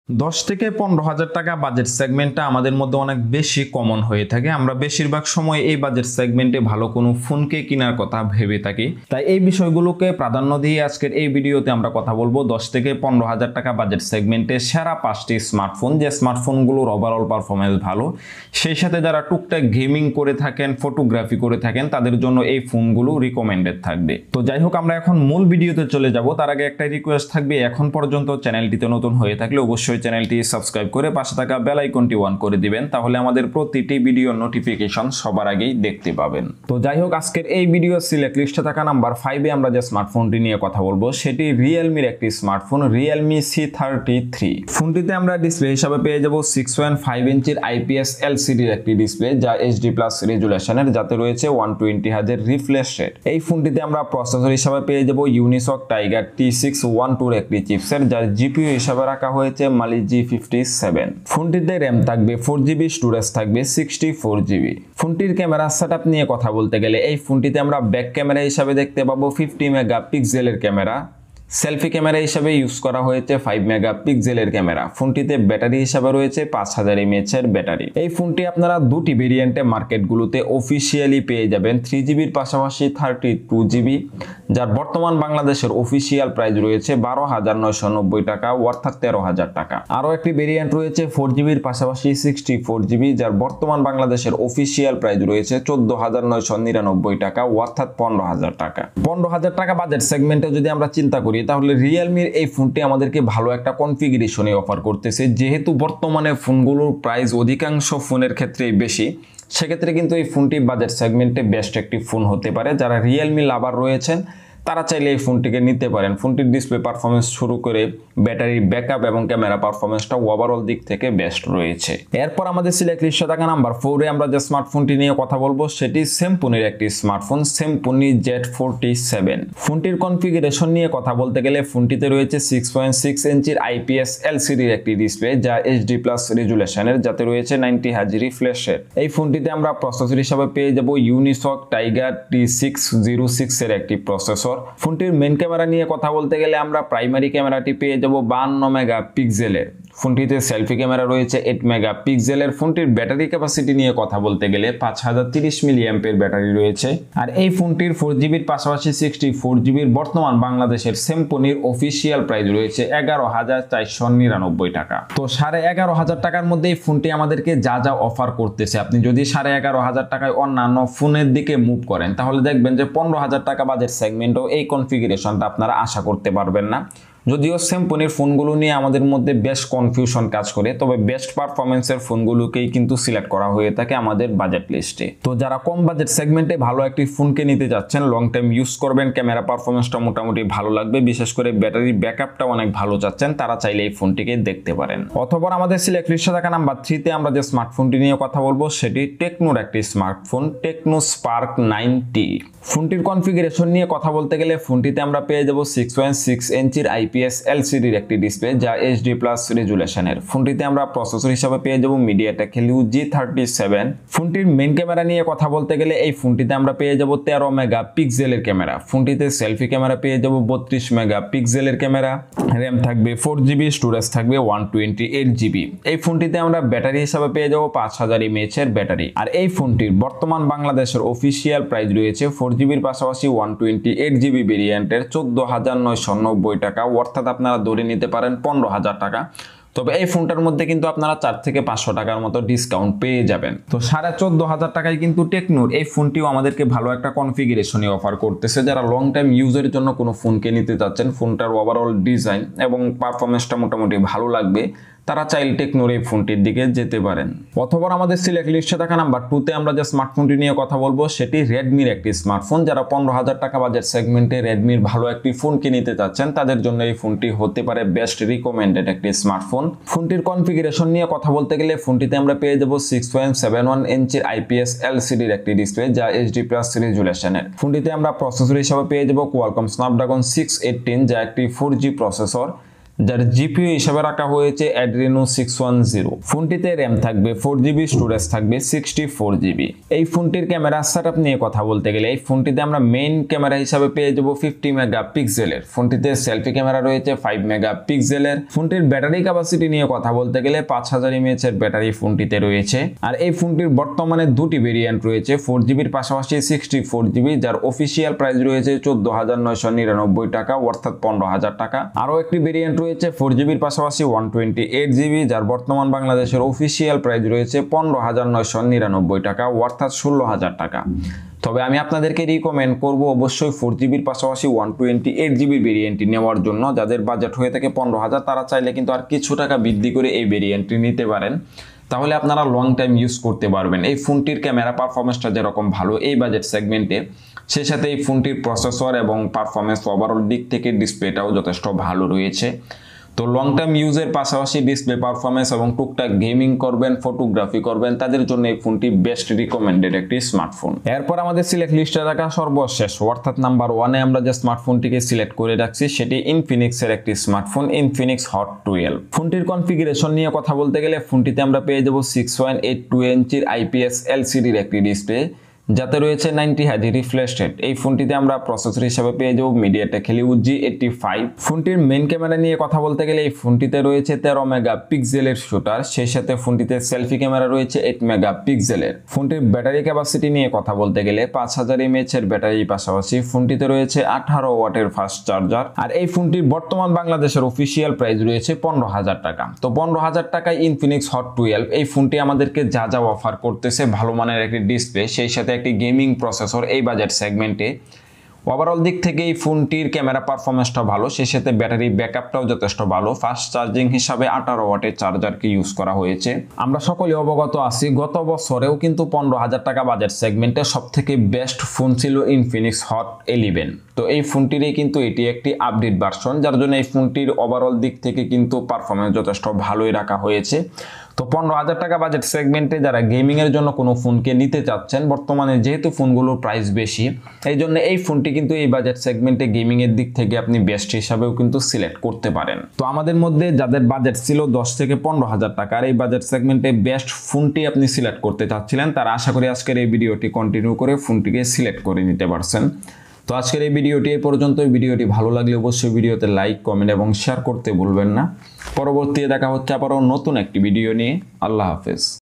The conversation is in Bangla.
10 থেকে 15,000 টাকা বাজেট সেগমেন্টটা আমাদের মধ্যে অনেক বেশি কমন হয়ে থাকে। আমরা বেশিরভাগ সময় এই বাজেট সেগমেন্টে ভালো কোনো ফোনকে কেনার কথা ভেবে থাকি। তাই এই বিষয়গুলোকে প্রাধান্য দিয়ে আজকের এই ভিডিওতে আমরা কথা বলবো 10 থেকে 15,000 টাকা বাজেট সেগমেন্টে সেরা 5টি স্মার্টফোন, যে স্মার্টফোনগুলোর ওভারঅল পারফরমেন্স ভালো, সেই সাথে যারা টুকটাক গেমিং করে থাকেন, ফটোগ্রাফি করে থাকেন, তাদের জন্য এই ফোনগুলো রিকমেন্ডেড থাকবে। তো যাই হোক, আমরা এখন মূল ভিডিওতে চলে যাব। তার আগে একটা রিকোয়েস্ট থাকবে, এখন পর্যন্ত চ্যানেলটিতে নতুন হয়ে থাকলে অবশ্যই চ্যানেলটি সাবস্ক্রাইব করে পাশে থাকা বেল আইকনটি অন করে দিবেন, তাহলে আমাদের প্রতিটি ভিডিও নোটিফিকেশন সবার আগেই দেখতে পাবেন। তো যাই হোক, আজকের এই ভিডিও সিলেক্ট লিস্টে থাকা নাম্বার 5-এ আমরা যে স্মার্টফোনটি নিয়ে কথা বলবো সেটি রিয়েলমির একটি স্মার্টফোন, রিয়েলমি C33। ফোনটিতে আমরা ডিসপ্লে হিসাবে পেয়ে যাব 6.5 ইঞ্চির IPS LCD একটি ডিসপ্লে, যা HD+ রেজুলেশনের, যাতে রয়েছে 120 হার্জের রিফ্রেশ রেট। এই ফোনটিতে আমরা প্রসেসর হিসাবে পেয়ে যাব ইউনিসক টাইগার T612 একটি চিপসেট, যার GPU হিসাবে রাখা হয়েছে Mali G57। ফোনটিতে র্যাম থাকবে 4GB, স্টোরেজ থাকবে 64GB। ফোনটির ক্যামেরা সেটআপ নিয়ে কথা বলতে গেলে এই ফোনটিতে আমরা ব্যাক ক্যামেরা হিসাবে দেখতে পাবো 50 মেগাপিক্সেলের ক্যামেরা। সেলফি ক্যামেরা হিসাবে ইউজ করা হয়েছে 5 মেগাপিক্সেলের ক্যামেরা। ফোনটিতে ব্যাটারি হিসাবে রয়েছে 5000 mAh এর ব্যাটারি। এই ফোনটি আপনারা দুটি ভেরিয়েন্টে মার্কেটগুলোতে অফিসিয়ালি পেয়ে যাবেন, 3GBর পাশাপাশি 32GB, যার বর্তমান বাংলাদেশের অফিসিয়াল প্রাইস রয়েছে 12,990 টাকা, অর্থাৎ 13,000 টাকা। আরও একটি ভেরিয়েন্ট রয়েছে 4GBর পাশাপাশি 64GB, যার বর্তমান বাংলাদেশের অফিসিয়াল প্রাইস রয়েছে 14,999 টাকা, অর্থাৎ 15,000 টাকা। 15,000 টাকা বাজেট সেগমেন্টে যদি আমরা চিন্তা করি, তাহলে রিয়েলমির এই ফোনটি আমাদেরকে ভালো একটা কনফিগারেশনে অফার করতেছে। যেহেতু বর্তমানে ফোনগুলোর প্রাইস অধিকাংশ ফোনের ক্ষেত্রেই বেশি, সেক্ষেত্রে কিন্তু এই ফোনটি বাজেট সেগমেন্টে বেস্ট একটি ফোন হতে পারে। যারা রিয়েলমি লাভার রয়েছেন তারা চাইলে এই ফোনটিকে নিতে পারেন। ফোনটির ডিসপ্লে পারফরমেন্স শুরু করে ব্যাটারি ব্যাকআপ এবং ক্যামেরা পারফরমেন্সটা ওভারঅল দিক থেকে বেস্ট রয়েছে। এরপর আমাদের সিলেক্ট লিস্টে থাকা নাম্বার 4-এ আমরা যে স্মার্টফোনটি নিয়ে কথা বলবো সেটি স্যামসুংয়ের একটি স্মার্টফোন, স্যামসুং Z47। ফোনটির কনফিগারেশন নিয়ে কথা বলতে গেলে ফোনটিতে রয়েছে 6.6 ইঞ্চির IPS LCD একটি ডিসপ্লে, যা HD+ রেজুলেশনের, যাতে রয়েছে 90 হার্জ রিফ্রেশ রেট। এই ফোনটিতে আমরা প্রসেসর হিসাবে পেয়ে যাব ইউনিসক টাইগার T606 এর একটি প্রসেসর। ফোনটির মেইন ক্যামেরা নিয়ে কথা বলতে গেলে আমরা প্রাইমারি ক্যামেরাটি পেয়ে যাব 52 মেগাপিক্সেলের। ফোনটিতে সেলফি ক্যামেরা রয়েছে 8 মেগাপিক্সেলের। ফোনটির ব্যাটারি ক্যাপাসিটি নিয়ে কথা বলতে গেলে 5030 মিলিঅ্যাম্পের ব্যাটারি রয়েছে। আর এই ফোনটির 4GBর পাশাপাশি 64GBর বর্তমান বাংলাদেশের স্যামসুংয়ের অফিসিয়াল প্রাইস রয়েছে 11,499 টাকা। তো 11,500 টাকার মধ্যে এই ফোনটি আমাদেরকে যা যা অফার করতেছে, আপনি যদি 11,500 টাকায় অন্যান্য ফোনের দিকে মুভ করেন, তাহলে দেখবেন যে 15,000 টাকা বাজেট সেগমেন্টও এই কনফিগারেশনটা আপনারা আশা করতে পারবেন না। যদিও স্যামসুংয়ের ফোনগুলো নিয়ে আমাদের মধ্যে বেশ কনফিউশন কাজ করে, তবে বেস্ট পারফরমেন্সের ফোনগুলোকেই কিন্তু সিলেক্ট করা হয়ে থাকে আমাদের বাজেট লিস্টে। তো যারা কম বাজেট সেগমেন্টে ভালো একটি ফোনকে নিতে যাচ্ছেন, লং টাইম ইউজ করবেন, ক্যামেরা পারফরমেন্সটা মোটামুটি ভালো লাগবে, বিশেষ করে ব্যাটারি ব্যাকআপটা অনেক ভালো চাচ্ছেন, তারা চাইলে এই ফোনটিকে দেখতে পারেন। অথবা আমাদের সিলেক্ট লিস্টে থাকা নাম্বার 3-তে আমরা যে স্মার্টফোনটি নিয়ে কথা বলবো সেটি টেকনোর একটি স্মার্টফোন, টেকনো স্পার্ক 9T। ফোনটির কনফিগারেশন নিয়ে কথা বলতে গেলে ফোনটিতে আমরা পেয়ে যাব 6.6 ইঞ্চির IPS LCD একটি ডিসপ্লে, যা HD+ রেজুলেশনের। ফোনটিতে আমরা প্রসেসর হিসাবে পেয়ে যাব MediaTek Helio G37। ফোনটির মেইন ক্যামেরা নিয়ে কথা বলতে গেলে এই ফোনটিতে আমরা পেয়ে যাব 13 মেগাপিক্সেলের ক্যামেরা। ফোনটিতে সেলফি ক্যামেরা পেয়ে যাব 32 মেগাপিক্সেলের ক্যামেরা। র্যাম থাকবে 4GB, স্টোরেজ থাকবে 128GB। এই ফোনটিতে আমরা ব্যাটারি হিসাবে পেয়ে যাব 5000 mAh এর ব্যাটারি। আর এই ফোনটির বর্তমান বাংলাদেশের অফিসিয়াল প্রাইস রয়েছে 4GBর পাশাপাশি 128GB ভেরিয়েন্টের 14,990 টাকা, অর্থাৎ আপনারা ধরে নিতে পারেন 15,000 টাকা। তবে এই ফোনটার মধ্যে কিন্তু আপনারা 4 থেকে 500 টাকার মতো ডিসকাউন্ট পেয়ে যাবেন। তো 14,500 টাকায় কিন্তু টেকনোর এই ফোনটিও আমাদেরকে ভালো একটা কনফিগারেশনে অফার করতেছে। যারা লং টাইম ইউজের জন্য কোনো ফোনকে নিতে চাচ্ছেন, ফোনটার ওভারঅল ডিজাইন এবং পারফরমেন্সটা মোটামুটি ভালো লাগবে, তারা চাইলে টেকনোর এই ফোনটির দিকে যেতে পারেন। অথবা আমাদের সিলেক্ট লিস্টে থাকা নাম্বার 2-তে আমরা যে স্মার্টফোনটি নিয়ে কথা বলবো সেটি রেডমির একটি স্মার্টফোন। যারা 15,000 টাকা বাজেট সেগমেন্টে রেডমির ভালো একটি ফোনকে নিতে চাচ্ছেন, তাদের জন্য এই ফোনটি হতে পারে বেস্ট রিকমেন্ডেড একটি স্মার্টফোন। ফোনটির কনফিগারেশন নিয়ে কথা বলতে গেলে ফোনটিতে আমরা পেয়ে যাব 6.71 ইঞ্চির IPS LCD একটি ডিসপ্লে, যা HD+ রেজুলেশনের। ফোনটিতে আমরা প্রসেসর হিসাবে পেয়ে যাব Qualcomm Snapdragon 618, যা একটি 4G প্রসেসর। যার জিপিইউ হিসাবে রাখা হয়েছে Adreno 610। ফোনটিতে র্যাম থাকবে 4GB, স্টোরেজ থাকবে 64GB। এই ফোনটির ক্যামেরা সেটআপ নিয়ে কথা বলতে গেলে এই ফোনটিতে আমরা মেইন ক্যামেরা হিসাবে পেয়ে যাব 50 মেগাপিক্সেলের। ফোনটিতে সেলফি ক্যামেরা রয়েছে 5 মেগাপিক্সেলের। ফোনটির ব্যাটারি ক্যাপাসিটি নিয়ে কথা বলতে গেলে 5000 mAh এর ব্যাটারি ফোনটিতে রয়েছে। আর এই ফোনটির বর্তমানে দুটি ভেরিয়েন্ট রয়েছে, 4GBর পাশাপাশি 64GB, যার অফিসিয়াল প্রাইস রয়েছে 14,999 টাকা, অর্থাৎ 15,000 টাকা। আরও একটি ভেরিয়েন্ট রয়েছে 4GBর পাশাপাশি 128GB, যার বর্তমান বাংলাদেশের অফিসিয়াল প্রাইস রয়েছে 15,999 টাকা, অর্থাৎ 16,000 টাকা। তবে আমি আপনাদেরকে রিকমেন্ড করব অবশ্যই 4GBর পাশাপাশি 128GB ভেরিয়েন্টটি নেওয়ার জন্য। যাদের বাজেট হয়ে থাকে 15,000 তারা চাইলে কিন্তু আর কিছু টাকা বৃদ্ধি করে এই ভেরিয়েন্টটি নিতে পারেন, তাহলে আপনারা লং টাইম ইউজ করতে পারবেন। এই ফোনটির ক্যামেরা পারফরমেন্সটা যেরকম ভালো এই বাজেট সেগমেন্টে, সেই সাথে এই ফোনটির প্রসেসর এবং পারফরমেন্স ওভারঅল দিক থেকে ডিসপ্লেটাও যথেষ্ট ভালো রয়েছে। তো লং টার্ম ইউজের পাশাপাশি ডিসপ্লে পারফরমেন্স এবং টুকটাক গেমিং করবেন, ফটোগ্রাফি করবেন, তাদের জন্য এই ফোনটি বেস্ট রিকমেন্ডেড একটি স্মার্টফোন। এরপর আমাদের সিলেক্ট লিস্টে থাকা সর্বশেষ অর্থাৎ নাম্বার 1-এ আমরা যে স্মার্টফোনটিকে সিলেক্ট করে রাখছি সেটি ইনফিনিক্সের একটি স্মার্টফোন, ইনফিনিক্স হট 12। ফোনটির কনফিগারেশন নিয়ে কথা বলতে গেলে ফোনটিতে আমরা পেয়ে যাব 6.82 ইঞ্চির IPS LCDর একটি ডিসপ্লে, যাতে রয়েছে 90 Hz রিফ্রেশ রেট। এই ফোনটিতে আমরা প্রসেসর হিসেবে পেয়ে যাব MediaTek Helio G85। ফোনটির মেইন ক্যামেরা নিয়ে কথা বলতে গেলে এই ফোনটিতে রয়েছে 13 মেগাপিক্সেলের শুটার, সেই সাথে ফোনটিতে সেলফি ক্যামেরা রয়েছে 8 মেগাপিক্সেলের। ফোনটির ব্যাটারি ক্যাপাসিটি নিয়ে কথা বলতে গেলে 5000 mAh এর ব্যাটারির পাশাপাশি ফোনটিতে রয়েছে 18 ওয়াটের ফাস্ট চার্জার। আর এই ফোনটির বর্তমান বাংলাদেশের অফিসিয়াল প্রাইস রয়েছে 15,000 টাকা। তো 15,000 টাকায় ইনফিনিক্স হট 12 এই ফোনটি আমাদেরকে যা যা অফার করতেছে, ভালো মানের একটি ডিসপ্লে, সেই সাথে একটি গেমিং প্রসেসর এই বাজেট সেগমেন্টে, ওভারঅল দিক থেকে এই ফোনটির ক্যামেরা পারফরমেন্সটা ভালো, সেই সাথে ব্যাটারি ব্যাকআপটাও যথেষ্ট ভালো। ফাস্ট চার্জিং হিসাবে 18 ওয়াটের চার্জারকে ইউজ করা হয়েছে। আমরা সকলে অবগত আছি গত বছরেও কিন্তু 15,000 টাকা বাজেট সেগমেন্টে সবথেকে বেস্ট ফোন ছিল ইনফিনিক্স হট 11। তো এই ফোনটিরই কিন্তু এটি একটি আপডেট ভার্সন, যার জন্য এই ফোনটির ওভারঅল দিক থেকে কিন্তু পারফরমেন্স যথেষ্ট ভালোই রাখা হয়েছে। তো 15,000 টাকা বাজেট সেগমেন্টে যারা গেমিং এর জন্য কোনো ফোনকে নিতে চাচ্ছেন, বর্তমানে যেহেতু ফোনগুলোর প্রাইস বেশি, এই জন্য এই ফোনটি কিন্তু এই বাজেট সেগমেন্টে গেমিং এর দিক থেকে আপনি বেস্ট হিসাবেও কিন্তু সিলেক্ট করতে পারেন। তো আমাদের মধ্যে যাদের বাজেট ছিল 10 থেকে 15,000 টাকার এই বাজেট সেগমেন্টে বেস্ট ফোনটি আপনি সিলেক্ট করতে চাচ্ছিলেন, তারা আশা করি আজকের এই ভিডিওটি কন্টিনিউ করে ফোনটিকে সিলেক্ট করে নিতে পারছেন। তো আজকের এই ভিডিওটি এই পর্যন্ত। ভিডিওটি ভালো লাগলে অবশ্যই ভিডিওতে লাইক, কমেন্ট এবং শেয়ার করতে ভুলবেন না। পরবর্তীতে দেখা হচ্ছে আবারও নতুন একটি ভিডিও নিয়ে। আল্লাহ হাফেজ।